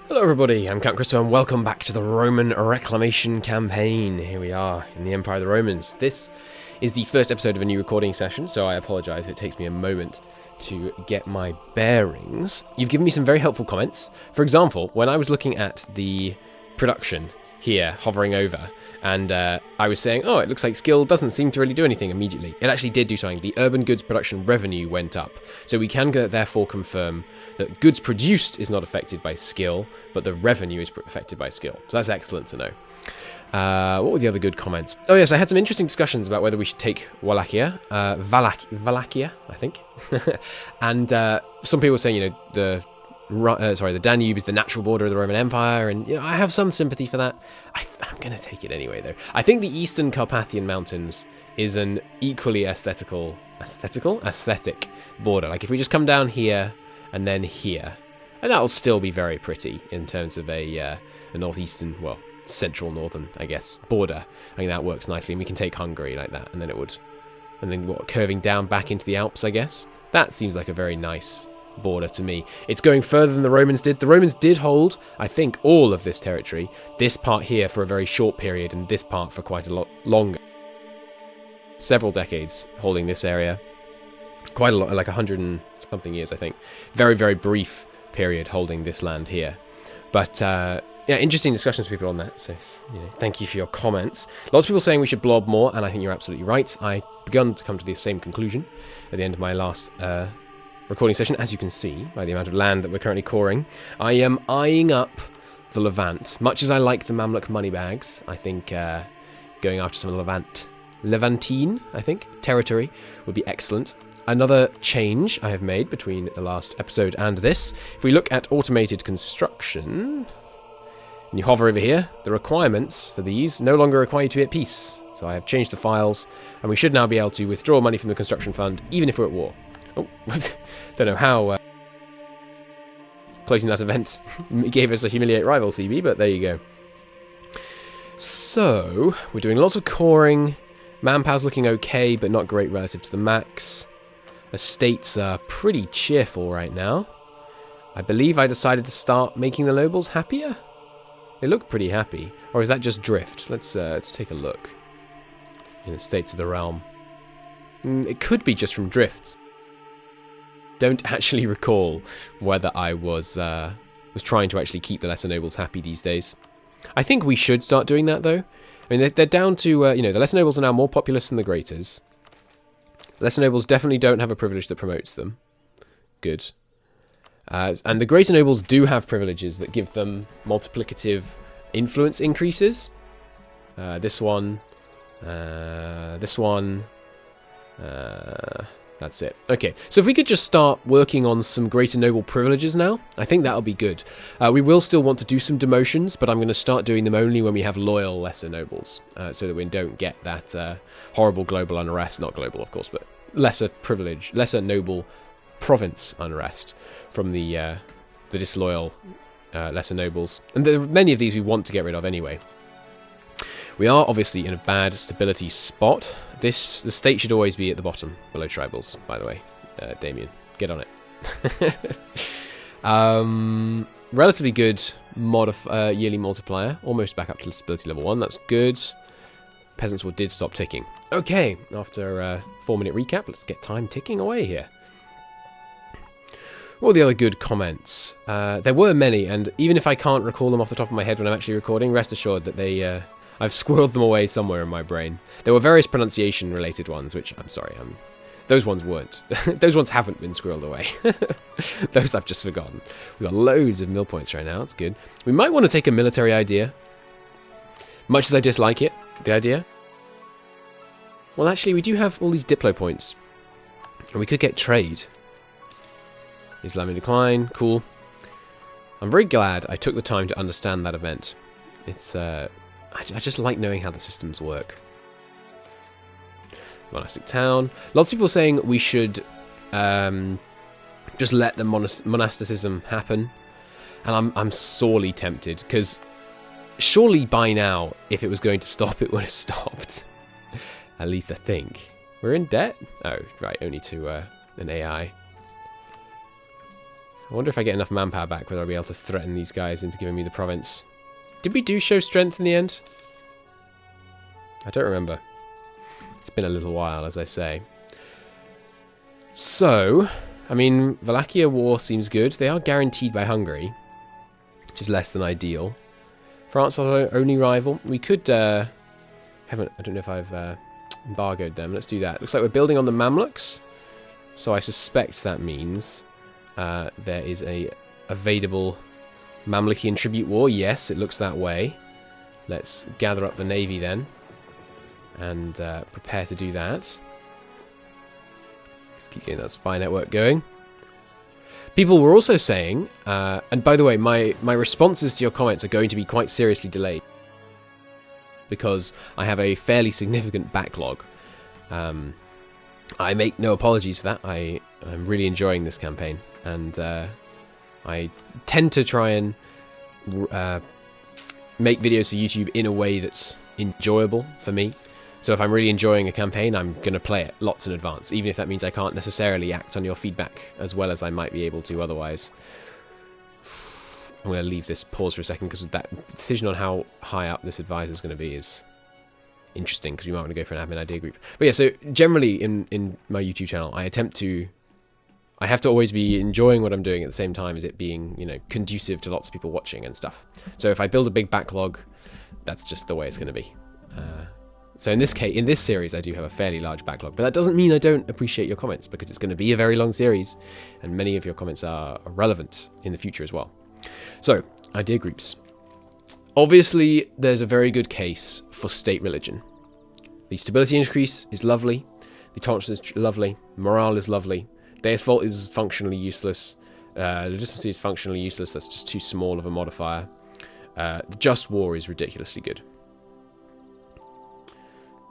Hello everybody, I'm Count Christo and welcome back to the Roman Reclamation campaign. Here we are in the Empire of the Romans. This is the first episode of a new recording session, so I apologise if it takes me a moment to get my bearings. You've given me some very helpful comments. For example, when I was looking at the production here, hovering over, and I was saying, oh, it looks like skill doesn't seem to really do anything immediately. It actually did do something. The urban goods production revenue went up. So we can therefore confirm that goods produced is not affected by skill, but the revenue is affected by skill. So that's excellent to know. What were the other good comments? Oh yes, I had some interesting discussions about whether we should take Wallachia, Wallachia, I think. And some people were saying, the Danube is the natural border of the Roman Empire, and I have some sympathy for that. I'm going to take it anyway, though. I think the Eastern Carpathian Mountains is an equally aesthetic border. Like if we just come down here and then here, and that'll still be very pretty in terms of a northeastern, well, central northern, I guess, border. I think that works nicely, and we can take Hungary like that, and then curving down back into the Alps, I guess. That seems like a very nice border to me. It's going further than the Romans did. The Romans did hold, I think, all of this territory, this part here for a very short period, and this part for quite a lot longer. Several decades holding this area. Quite a lot, like 100 and something years, I think. Very, very brief period holding this land here. But yeah, interesting discussions with people on that. So, thank you for your comments. Lots of people saying we should blob more, and I think you're absolutely right. I begun to come to the same conclusion at the end of my last recording session, as you can see by the amount of land that we're currently coring. I am eyeing up the Levant. Much as I like the Mamluk money bags, I think going after some Levantine, I think, territory would be excellent. Another change I have made between the last episode and this, if we look at automated construction, and you hover over here, the requirements for these no longer require you to be at peace. So I have changed the files, and we should now be able to withdraw money from the construction fund, even if we're at war. Oh, don't know how closing that event gave us a humiliate rival CB, but there you go. So, we're doing lots of coring. Manpower's looking okay, but not great relative to the max. Estates are pretty cheerful right now. I believe I decided to start making the nobles happier. They look pretty happy. Or is that just drift? Let's take a look. In the States of the Realm. It could be just from drifts. Don't actually recall whether I was trying to actually keep the lesser nobles happy these days. I think we should start doing that, though. I mean, they're down to, the lesser nobles are now more populous than the greaters. Lesser nobles definitely don't have a privilege that promotes them. Good. And the greater nobles do have privileges that give them multiplicative influence increases. This one. That's it. Okay, so if we could just start working on some greater noble privileges now, I think that'll be good. We will still want to do some demotions, but I'm going to start doing them only when we have loyal lesser nobles, so that we don't get that horrible global unrest, not global of course, but lesser noble province unrest from the disloyal lesser nobles. And many of these we want to get rid of anyway. We are obviously in a bad stability spot. The state should always be at the bottom, below tribals, by the way. Damien, get on it. Relatively good yearly multiplier. Almost back up to stability level 1. That's good. Peasants' War did stop ticking. Okay, after a 4-minute recap, let's get time ticking away here. What were the other good comments? There were many, and even if I can't recall them off the top of my head when I'm actually recording, rest assured that I've squirreled them away somewhere in my brain. There were various pronunciation-related ones, which, I'm sorry, those ones weren't. Those ones haven't been squirreled away. Those I've just forgotten. We've got loads of mill points right now, that's good. We might want to take a military idea. Much as I dislike it, the idea. Well, actually, we do have all these diplo points. And we could get trade. Islamic decline, cool. I'm very glad I took the time to understand that event. It's, I just like knowing how the systems work. Monastic town. Lots of people saying we should just let the monasticism happen. And I'm sorely tempted, because surely by now, if it was going to stop, it would have stopped. At least I think. We're in debt? Oh, right, only to an AI. I wonder if I get enough manpower back, whether I'll be able to threaten these guys into giving me the province. Did we do show strength in the end? I don't remember. It's been a little while, as I say. So, I mean, Wallachia War seems good. They are guaranteed by Hungary, which is less than ideal. France is our only rival. We could, I don't know if I've embargoed them. Let's do that. Looks like we're building on the Mamluks. So I suspect that means there is a evadable Mamlukian tribute war. Yes, it looks that way. Let's gather up the navy then and prepare to do that. Let's keep getting that spy network going. People were also saying, and by the way, my responses to your comments are going to be quite seriously delayed because I have a fairly significant backlog. I make no apologies for that. I'm really enjoying this campaign, and I tend to try and make videos for YouTube in a way that's enjoyable for me. So if I'm really enjoying a campaign, I'm going to play it lots in advance, even if that means I can't necessarily act on your feedback as well as I might be able to otherwise. I'm going to leave this pause for a second because that decision on how high up this advisor is going to be is interesting, because we might want to go for an admin idea group. But yeah, so generally in my YouTube channel, I have to always be enjoying what I'm doing at the same time as it being, you know, conducive to lots of people watching and stuff. So if I build a big backlog, that's just the way it's going to be. So in this case, in this series, I do have a fairly large backlog, but that doesn't mean I don't appreciate your comments, because it's going to be a very long series, and many of your comments are relevant in the future as well. So, idea groups. Obviously, there's a very good case for state religion. The stability increase is lovely, the tolerance is lovely, morale is lovely, Deus Vult is functionally useless, legitimacy is functionally useless, that's just too small of a modifier. The just war is ridiculously good.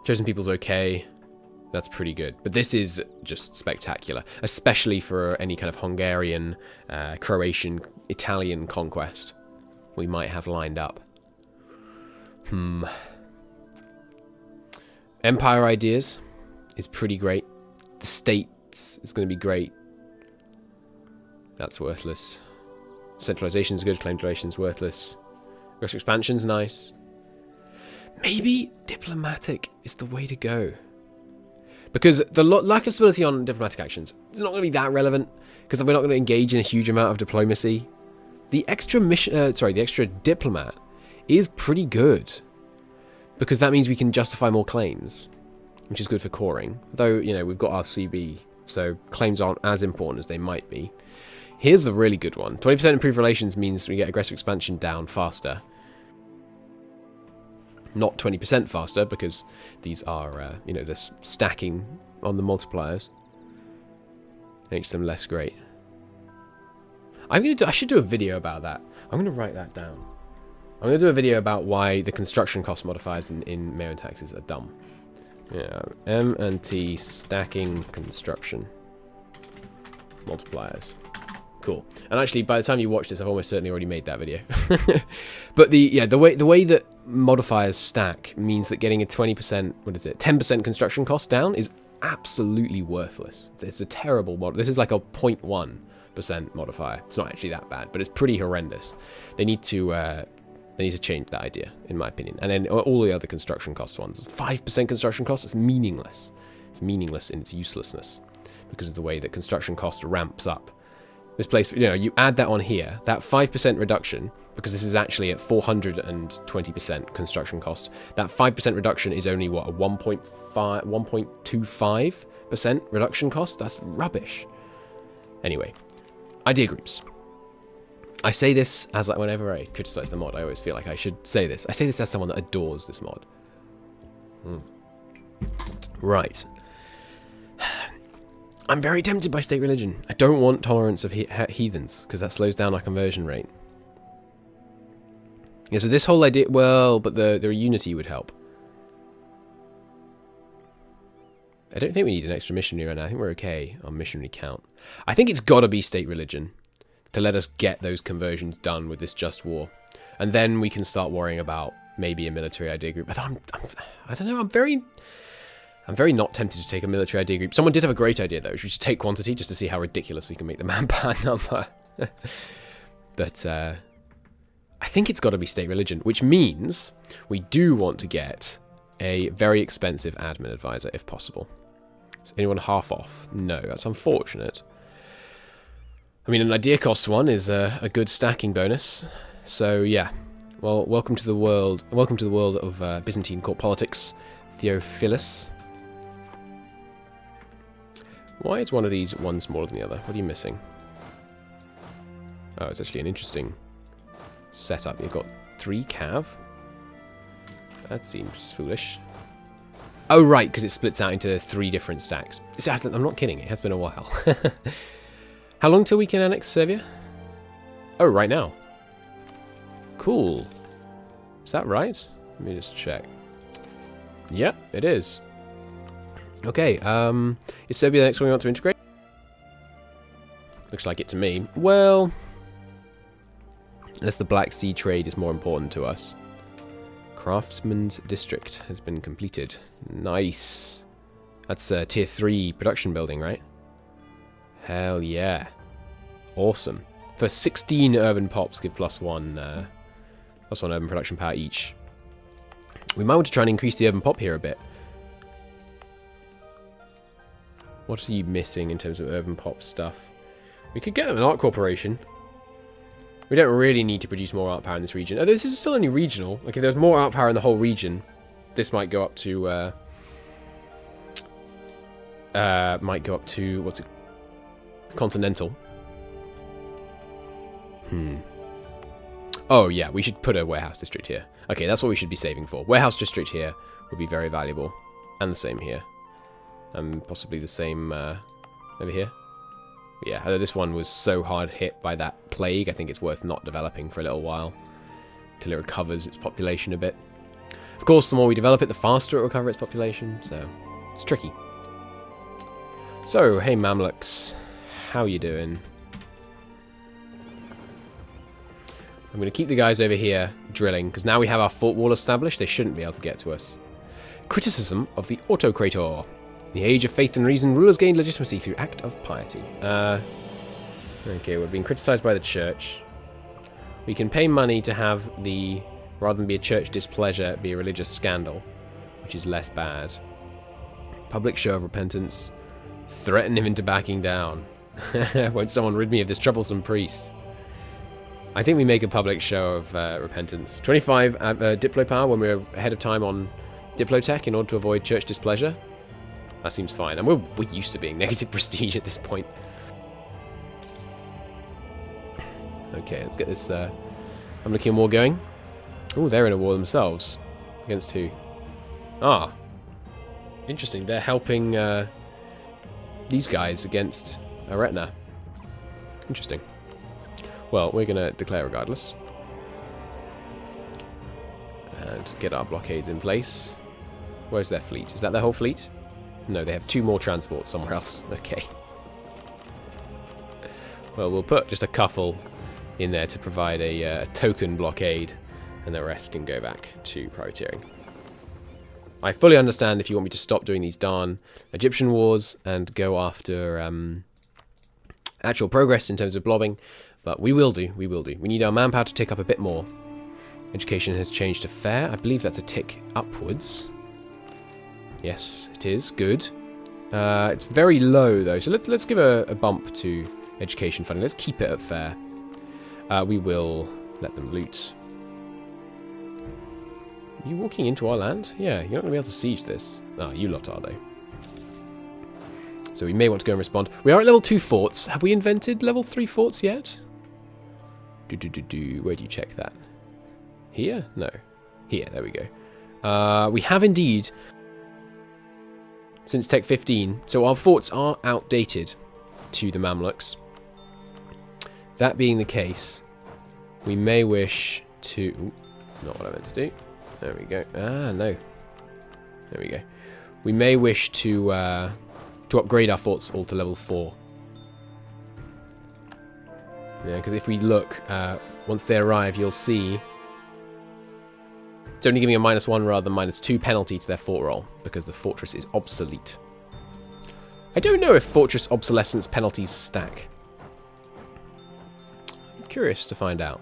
Chosen people's okay, that's pretty good. But this is just spectacular, especially for any kind of Hungarian, Croatian, Italian conquest we might have lined up. Empire ideas is pretty great. The states is going to be great. That's worthless. Centralization is good. Claim duration is worthless. Aggressive expansion's nice. Maybe diplomatic is the way to go. Because the lack of stability on diplomatic actions is not going to be that relevant, because we're not going to engage in a huge amount of diplomacy. The extra the extra diplomat is pretty good, because that means we can justify more claims, which is good for coring. Though, you know, we've got our CB, so claims aren't as important as they might be. Here's the really good one. 20% improved relations means we get aggressive expansion down faster. Not 20% faster, because these are, you know, the stacking on the multipliers makes them less great. I should do a video about that. I'm going to write that down. I'm going to do a video about why the construction cost modifiers in MEIOU&Taxes are dumb. Yeah, M&T stacking construction multipliers. Cool. And actually, by the time you watch this, I've almost certainly already made that video. But the way that modifiers stack means that getting a 20%, 10% construction cost down is absolutely worthless. It's a terrible mod. This is like a 0.1% modifier. It's not actually that bad, but it's pretty horrendous. They need to change that idea, in my opinion. And then all the other construction cost ones, 5% construction cost, it's meaningless. It's meaningless in its uselessness because of the way that construction cost ramps up. This place, you know, you add that on here, that 5% reduction, because this is actually at 420% construction cost. That 5% reduction is only, what, a 1.25% reduction cost? That's rubbish. Anyway, idea groups. I say this as, like, whenever I criticize the mod, I always feel like I should say this. I say this as someone that adores this mod. Right. I'm very tempted by state religion. I don't want tolerance of heathens, because that slows down our conversion rate. Yeah, so this whole idea, well, but the unity would help. I don't think we need an extra missionary right now. I think we're okay on missionary count. I think it's got to be state religion to let us get those conversions done with this just war. And then we can start worrying about maybe a military idea group. But I don't know, I'm very not tempted to take a military idea group. Someone did have a great idea, though, which was to take quantity just to see how ridiculous we can make the manpower number. But I think it's got to be state religion, which means we do want to get a very expensive admin advisor if possible. Is anyone half off? No, that's unfortunate. I mean, an idea cost one is a good stacking bonus. So yeah, well, welcome to the world. Welcome to the world of Byzantine court politics, Theophilus. Why is one of these one smaller than the other? What are you missing? Oh, it's actually an interesting setup. You've got 3 cav. That seems foolish. Oh, right, because it splits out into 3 different stacks. I'm not kidding. It has been a while. How long till we can annex Serbia? Oh, right now. Cool. Is that right? Let me just check. Yep, it is. Okay, is Serbia the next one we want to integrate? Looks like it to me. Well, unless the Black Sea trade is more important to us. Craftsman's District has been completed. Nice. That's a tier 3 production building, right? Hell yeah. Awesome. For 16 urban pops, give +1 urban production power each. We might want to try and increase the urban pop here a bit. What are you missing in terms of urban pop stuff? We could get an art corporation. We don't really need to produce more art power in this region. Oh, this is still only regional. Like, if there's more art power in the whole region, this might go up to, what's it? Continental. Oh, yeah, we should put a warehouse district here. Okay, that's what we should be saving for. Warehouse district here would be very valuable. And the same here. And possibly the same, over here. Yeah, although this one was so hard hit by that plague, I think it's worth not developing for a little while. Until it recovers its population a bit. Of course, the more we develop it, the faster it will recover its population, so it's tricky. So, hey Mamluks, how you doing? I'm going to keep the guys over here drilling, because now we have our fort wall established, they shouldn't be able to get to us. Criticism of the autocrator. In the age of faith and reason, rulers gained legitimacy through act of piety. Okay, we're being criticized by the church. We can pay money to have the, rather than be a church displeasure, be a religious scandal, which is less bad. Public show of repentance. Threaten him into backing down. Won't someone rid me of this troublesome priest? I think we make a public show of repentance. 25 Diplo power when we're ahead of time on Diplotech in order to avoid church displeasure. That seems fine. And we're used to being negative prestige at this point. Okay, let's get this I'm looking war going. Oh, they're in a war themselves. Against who? Ah. Interesting. They're helping these guys against Aretna. Interesting. Well, we're going to declare regardless. And get our blockades in place. Where's their fleet? Is that their whole fleet? No, they have 2 more transports somewhere else. Okay. Well, we'll put just a couple in there to provide a token blockade, and the rest can go back to privateering. I fully understand if you want me to stop doing these darn Egyptian wars and go after actual progress in terms of blobbing, but we will do, we will do. We need our manpower to tick up a bit more. Education has changed to fair. I believe that's a tick upwards. Yes, it is. Good. It's very low, though, so let's give a bump to education funding. Let's keep it at fair. We will let them loot. Are you walking into our land? Yeah, you're not going to be able to siege this. Ah, you lot are, though. So we may want to go and respond. We are at level 2 forts. Have we invented level 3 forts yet? Where do you check that? Here? No. Here, there we go. We have indeed... Since Tech 15, so our forts are outdated to the Mamluks. That being the case, we may wish to... Ooh, not what I meant to do. There we go. Ah, no. There we go. We may wish to upgrade our forts all to level 4. Yeah, because if we look, once they arrive, you'll see... It's only giving a -1 rather than -2 penalty to their fort roll, because the fortress is obsolete. I don't know if fortress obsolescence penalties stack. Curious to find out.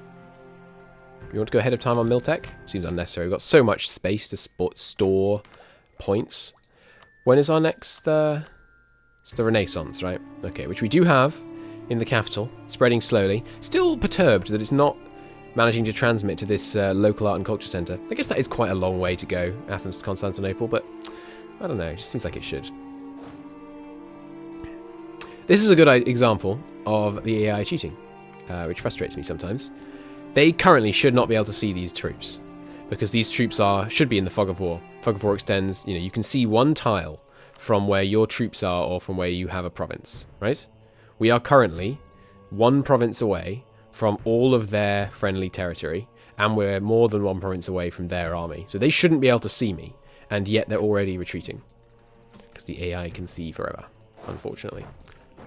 You want to go ahead of time on mill tech? Seems unnecessary. We've got so much space to store points. When is our next... it's the Renaissance, right? Okay, which we do have in the capital, spreading slowly. Still perturbed that it's not managing to transmit to this local art and culture centre. I guess that is quite a long way to go, Athens to Constantinople, but I don't know, it just seems like it should. This is a good example of the AI cheating, which frustrates me sometimes. They currently should not be able to see these troops, because these troops should be in the fog of war. Fog of war extends, you can see one tile from where your troops are or from where you have a province, right? We are currently one province away from all of their friendly territory, and we're more than one province away from their army. So they shouldn't be able to see me, and yet they're already retreating. Because the AI can see forever, unfortunately.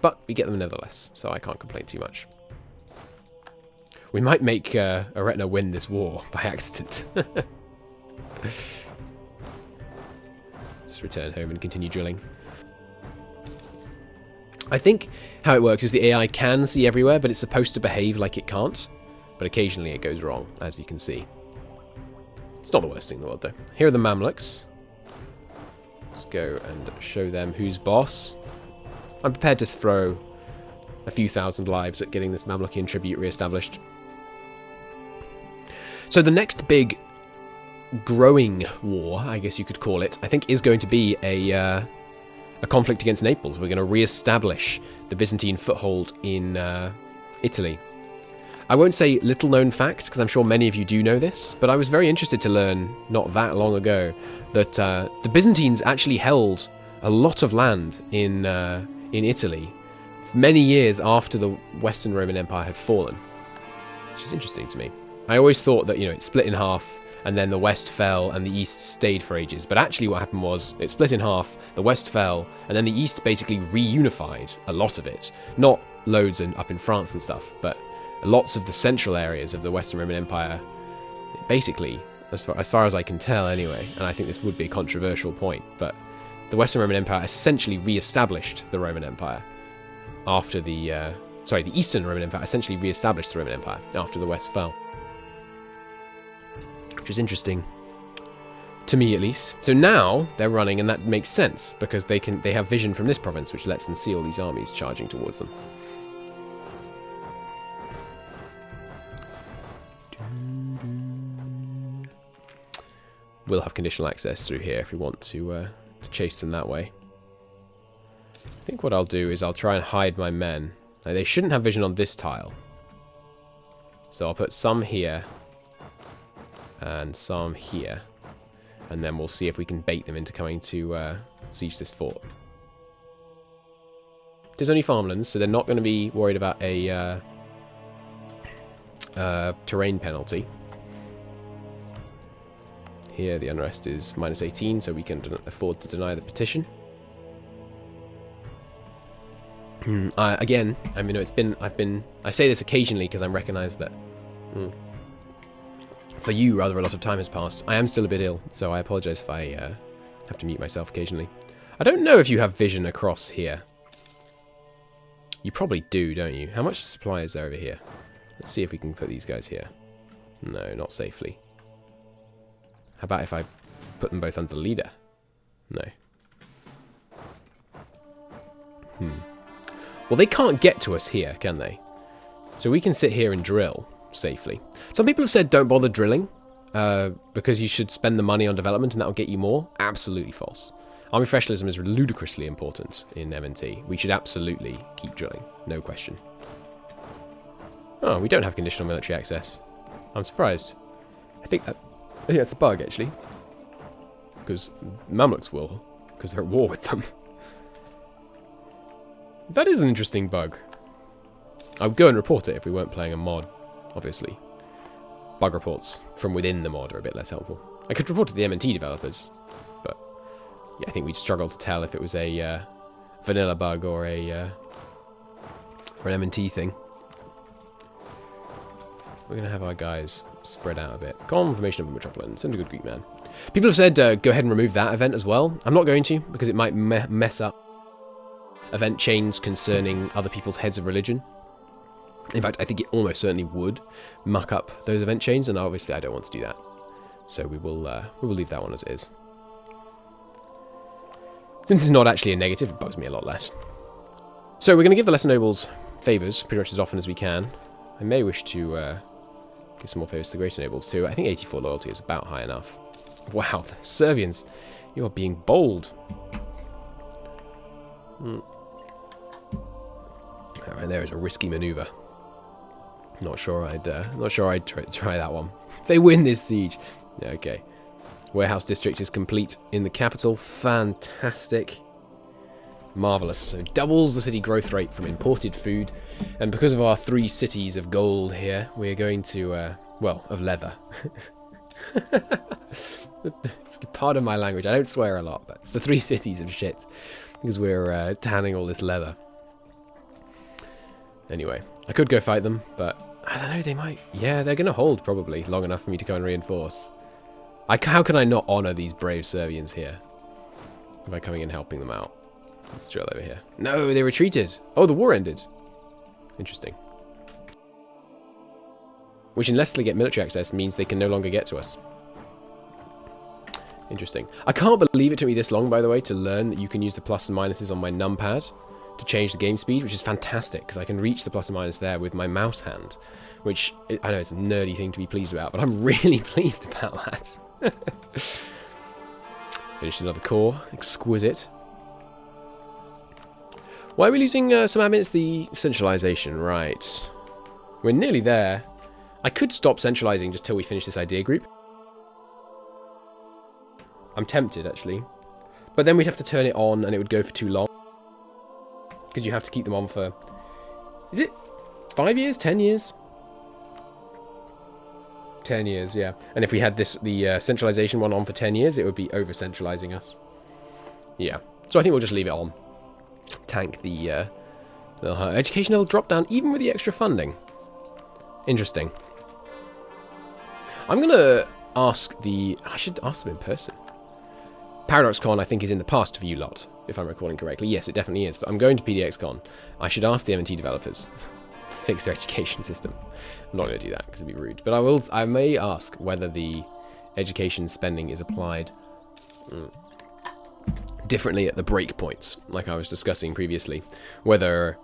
But we get them nevertheless, so I can't complain too much. We might make Aretna win this war by accident. Let's return home and continue drilling. I think how it works is the AI can see everywhere, but it's supposed to behave like it can't. But occasionally it goes wrong, as you can see. It's not the worst thing in the world, though. Here are the Mamluks. Let's go and show them who's boss. I'm prepared to throw a few thousand lives at getting this Mamlukian tribute re-established. So the next big growing war, I guess you could call it, I think is going to be a conflict against Naples. We're going to re-establish the Byzantine foothold in Italy. I won't say little known fact, because I'm sure many of you do know this, but I was very interested to learn not that long ago that the Byzantines actually held a lot of land in Italy many years after the Western Roman Empire had fallen, which is interesting to me. I always thought that, it split in half, and then the West fell and the East stayed for ages. But actually what happened was it split in half, the West fell, and then the East basically reunified a lot of it. Not loads up in France and stuff, but lots of the central areas of the Western Roman Empire, basically, as far as I can tell anyway, and I think this would be a controversial point, but the Western Roman Empire essentially re-established the Roman Empire after the Eastern Roman Empire essentially re-established the Roman Empire after the West fell. Which is interesting, to me at least. So now they're running, and that makes sense because they have vision from this province, which lets them see all these armies charging towards them. We'll have conditional access through here if we want to chase them that way. I think what I'll do is I'll try and hide my men. Now, they shouldn't have vision on this tile, so I'll put some here and some here, and then we'll see if we can bait them into coming to siege this fort. There's only farmlands, so they're not going to be worried about a terrain penalty. Here the unrest is -18, so we can afford to deny the petition. Again, I mean, I say this occasionally because I recognise that for you, rather a lot of time has passed. I am still a bit ill, so I apologise if I have to mute myself occasionally. I don't know if you have vision across here. You probably do, don't you? How much supply is there over here? Let's see if we can put these guys here. No, not safely. How about if I put them both under leader? No. Well, they can't get to us here, can they? So we can sit here and drill safely. Some people have said don't bother drilling because you should spend the money on development and that will get you more. Absolutely false. Army professionalism is ludicrously important in M&T. We should absolutely keep drilling. No question. Oh, we don't have conditional military access. I'm surprised. I think that's a bug, actually. Because Mamluks will, because they're at war with them. That is an interesting bug. I would go and report it if we weren't playing a mod, obviously. Bug reports from within the mod are a bit less helpful. I could report to the M&T developers, but yeah, I think we'd struggle to tell if it was a vanilla bug or an M&T thing. We're going to have our guys spread out a bit. Confirmation of a Metropolitan. Send a good Greek man. People have said go ahead and remove that event as well. I'm not going to, because it might mess up event chains concerning other people's heads of religion. In fact, I think it almost certainly would muck up those event chains, and obviously I don't want to do that. So we will leave that one as it is. Since it's not actually a negative, it bugs me a lot less. So we're going to give the lesser nobles favours pretty much as often as we can. I may wish to give some more favours to the greater nobles too. I think 84 loyalty is about high enough. Wow, the Servians, you are being bold. Alright, there is a risky manoeuvre. Not sure I'd try that one. If they win this siege. Okay. Warehouse district is complete in the capital. Fantastic. Marvellous. So doubles the city growth rate from imported food. And because of our 3 cities of gold here, we're going to, well, of leather. Pardon my language. I don't swear a lot, but it's the 3 cities of shit. Because we're tanning all this leather. Anyway, I could go fight them, but I don't know, they might... Yeah, they're going to hold, probably, long enough for me to go and reinforce. How can I not honour these brave Servians here? By coming and helping them out. Let's drill over here. No, they retreated. Oh, the war ended. Interesting. Which, unless they get military access, means they can no longer get to us. Interesting. I can't believe it took me this long, by the way, to learn that you can use the plus and minuses on my numpad to change the game speed, which is fantastic, because I can reach the plus and minus there with my mouse hand, which, I know it's a nerdy thing to be pleased about, but I'm really pleased about that. Finished another core. Exquisite. Why are we losing some admin? It's the centralization, right. We're nearly there. I could stop centralizing just till we finish this idea group. I'm tempted, actually. But then we'd have to turn it on, and it would go for too long. Because you have to keep them on for... Is it 5 years? 10 years? 10 years, yeah. And if we had the centralization one on for 10 years, it would be over-centralizing us. Yeah. So I think we'll just leave it on. Tank the little higher. Education level drop down even with the extra funding. Interesting. I'm going to ask the... I should ask them in person. ParadoxCon, I think, is in the past for you lot, if I'm recalling correctly. Yes, it definitely is, but I'm going to PDXCon. I should ask the M&T developers fix their education system. I'm not going to do that because it'd be rude, but I may ask whether the education spending is applied differently at the breakpoints, like I was discussing previously, whether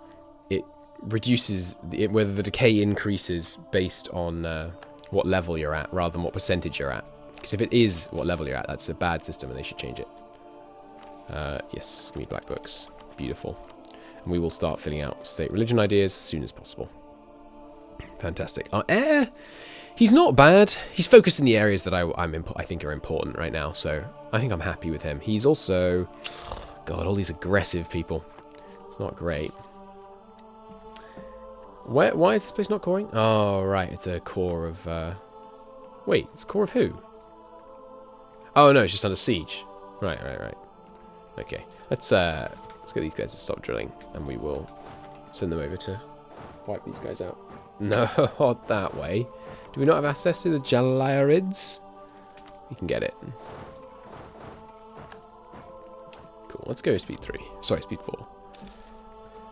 it reduces, whether the decay increases based on what level you're at rather than what percentage you're at. Because if it is what level you're at, that's a bad system and they should change it. Yes, give me black books. Beautiful. And we will start filling out state religion ideas as soon as possible. Fantastic. Our heir, he's not bad. He's focused in the areas that I think are important right now, so I think I'm happy with him. He's also... God, all these aggressive people. It's not great. Why is this place not coring? Oh, right, it's a core of... Wait, it's a core of who? Oh, no, it's just under siege. Right. Okay, let's get these guys to stop drilling, and we will send them over to wipe these guys out. No, not that way. Do we not have access to the Jalarids? We can get it. Cool, let's go speed 3. Sorry, speed 4.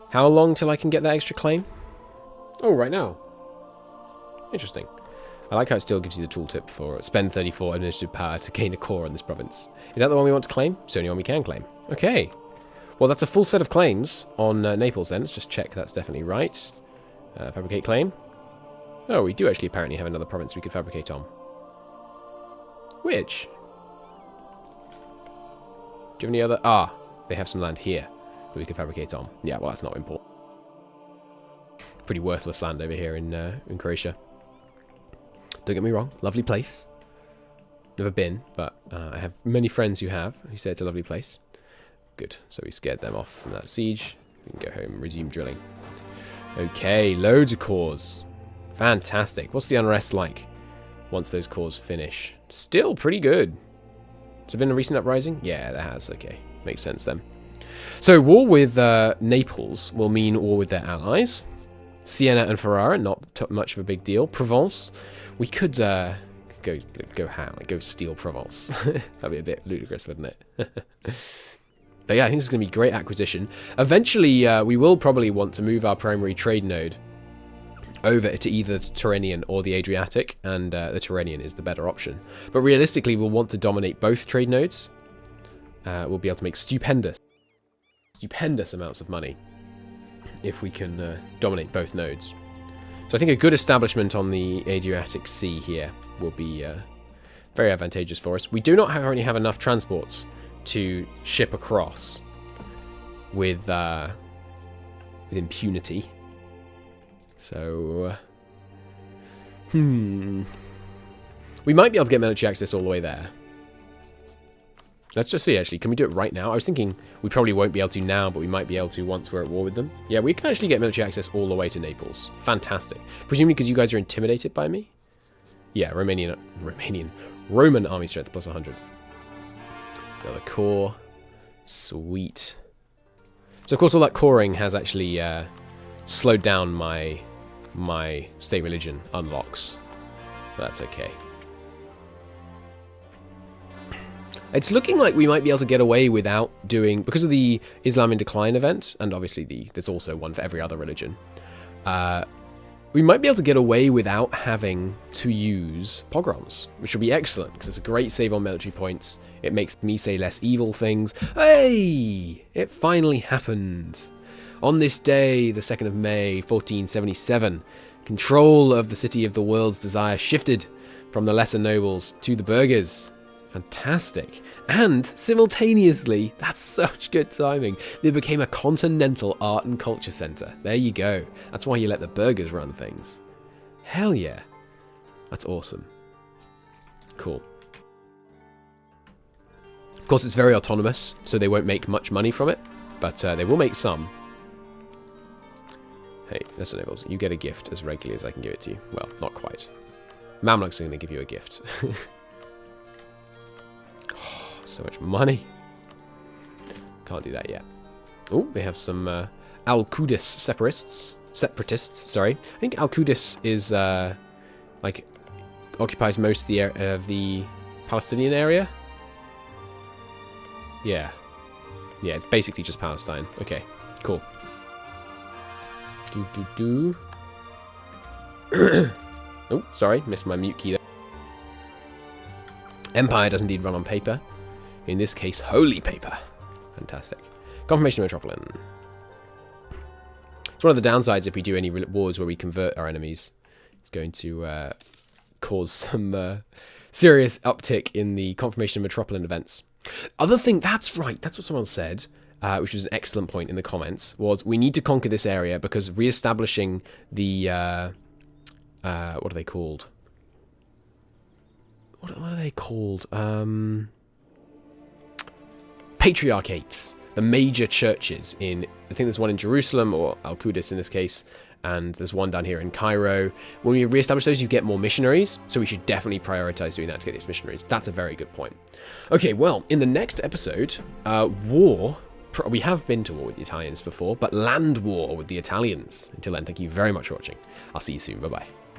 How long till I can get that extra claim? Oh, right now. Interesting. I like how it still gives you the tooltip for spend 34 administrative power to gain a core in this province. Is that the one we want to claim? It's the only one we can claim. Okay. Well, that's a full set of claims on Naples then. Let's just check that's definitely right. Fabricate claim. Oh, we do actually apparently have another province we could fabricate on. Which? Do you have any other... Ah, they have some land here that we could fabricate on. Yeah, well, that's not important. Pretty worthless land over here in Croatia. Don't get me wrong, lovely place. Never been, but I have many friends who have, who say it's a lovely place. Good, so we scared them off from that siege. We can go home and resume drilling. Okay, loads of cores. Fantastic. What's the unrest like once those cores finish? Still pretty good. Has there been a recent uprising? Yeah, there has. Okay, makes sense then. So war with Naples will mean war with their allies. Siena and Ferrara, not much of a big deal. Provence, we could go steal Provence. That'd be a bit ludicrous, wouldn't it? But yeah, I think this is going to be a great acquisition. Eventually, we will probably want to move our primary trade node over to either the Tyrrhenian or the Adriatic, and the Tyrrhenian is the better option. But realistically, we'll want to dominate both trade nodes. We'll be able to make stupendous amounts of money if we can dominate both nodes. So I think a good establishment on the Adriatic Sea here will be very advantageous for us. We do not already have enough transports to ship across with impunity. So, we might be able to get military access all the way there. Let's just see, actually. Can we do it right now? I was thinking we probably won't be able to now, but we might be able to once we're at war with them. Yeah, we can actually get military access all the way to Naples. Fantastic. Presumably because you guys are intimidated by me? Yeah, Roman army strength plus 100. Another core. Sweet. So, of course, all that coring has actually slowed down my state religion unlocks. But that's okay. It's looking like we might be able to get away without doing, because of the Islam in Decline event, and obviously there's also one for every other religion, we might be able to get away without having to use pogroms, which will be excellent, because it's a great save on military points. It makes me say less evil things. Hey! It finally happened. On this day, the 2nd of May, 1477, control of the city of the world's desire shifted from the lesser nobles to the burghers. Fantastic. And simultaneously, that's such good timing, they became a continental art and culture centre. There you go. That's why you let the burghers run things. Hell yeah. That's awesome. Cool. Of course, it's very autonomous, so they won't make much money from it, but they will make some. Hey, listen, Nobles, you get a gift as regularly as I can give it to you. Well, not quite. Mamluks are going to give you a gift. So much money. Can't do that yet. Oh, they have some Al-Qudus separatists, sorry. I think Al-Qudus is, like, occupies most of the Palestinian area. Yeah. Yeah, it's basically just Palestine. Okay, cool. Oh, sorry, missed my mute key there. Empire does indeed run on paper. In this case, holy paper. Fantastic. Confirmation of Metropolitan. It's one of the downsides if we do any wars where we convert our enemies. It's going to cause some serious uptick in the Confirmation of Metropolitan events. Other thing, that's right, that's what someone said, which was an excellent point in the comments, was we need to conquer this area because re-establishing the, what are they called? What are they called? Patriarchates, the major churches in, I think there's one in Jerusalem, or Al-Qudus in this case, and there's one down here in Cairo. When we re-establish those, you get more missionaries, so we should definitely prioritize doing that to get these missionaries. That's a very good point. Okay, well, in the next episode, war, we have been to war with the Italians before, but land war with the Italians. Until then, thank you very much for watching. I'll see you soon. Bye-bye.